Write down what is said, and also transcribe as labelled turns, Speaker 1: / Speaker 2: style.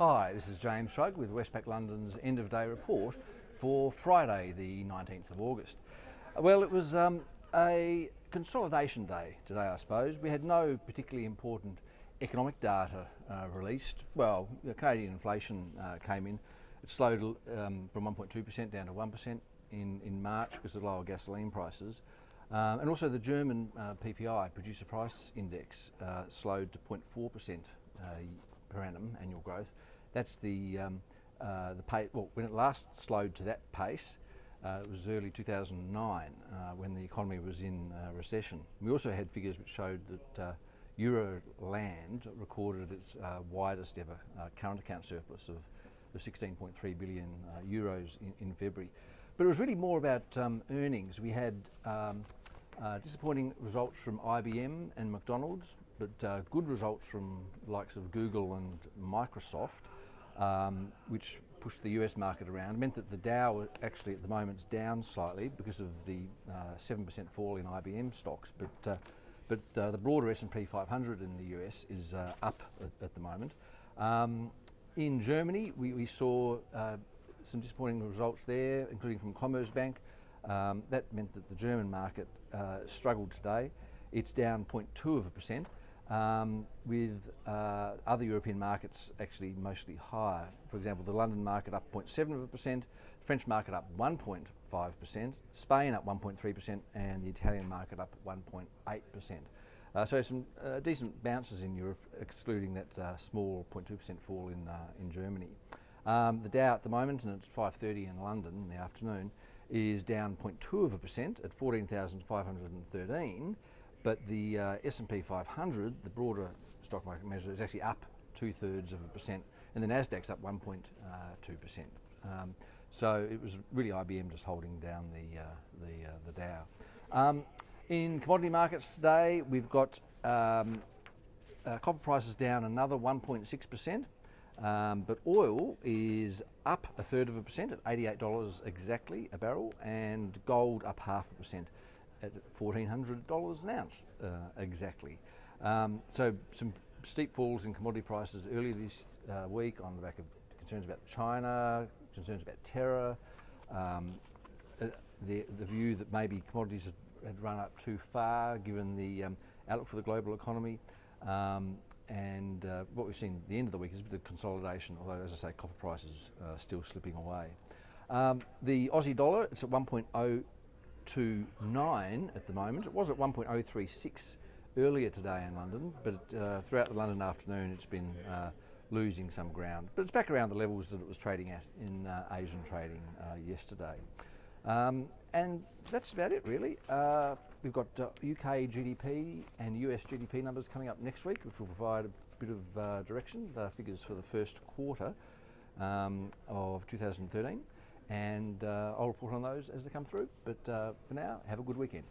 Speaker 1: Hi, this is James Shrug with Westpac London's end of day report for Friday the 19th of August. Well, it was a consolidation day today, I suppose. We had no particularly important economic data released. Well, Canadian inflation came in. It slowed from 1.2% down to 1% in March because of lower gasoline prices. And also the German PPI, Producer Price Index, slowed to 0.4% per annum annual growth. That's the pace. Well, when it last slowed to that pace, it was early 2009 when the economy was in recession. We also had figures which showed that Euroland recorded its widest ever current account surplus of 16.3 billion euros in February. But it was really more about earnings. We had disappointing results from IBM and McDonald's, but good results from the likes of Google and Microsoft, which pushed the US market around. It meant that the Dow actually at the moment is down slightly because of the 7% fall in IBM stocks, but the broader S&P 500 in the US is up at the moment. In Germany, we saw some disappointing results there, including from Commerzbank. That meant that the German market struggled today. It's down 0.2%. With other European markets actually mostly higher. For example, the London market up 0.7%, the French market up 1.5%, Spain up 1.3%, and the Italian market up 1.8%. So some decent bounces in Europe, excluding that small 0.2% fall in Germany. The Dow at the moment, and it's 5:30 in London in the afternoon, is down 0.2% at 14,513. But the S&P 500, the broader stock market measure, is actually up 2/3%, and the Nasdaq's up 1.2%. So it was really IBM just holding down the Dow. In commodity markets today, we've got copper prices down another 1.6%, but oil is up 1/3% at $88 exactly a barrel, and gold up 0.5% at $1,400 an ounce exactly. So some steep falls in commodity prices earlier this week on the back of concerns about China, concerns about terror, the view that maybe commodities had run up too far given the outlook for the global economy. And what we've seen at the end of the week is a bit of consolidation, although, as I say, copper prices are still slipping away. The Aussie dollar, it's at 1.029 at the moment. It was at 1.036 earlier today in London, but throughout the London afternoon it's been losing some ground. But it's back around the levels that it was trading at in Asian trading yesterday. And that's about it really. We've got UK GDP and US GDP numbers coming up next week, which will provide a bit of direction, the figures for the first quarter of 2013. And I'll report on those as they come through. But for now, have a good weekend.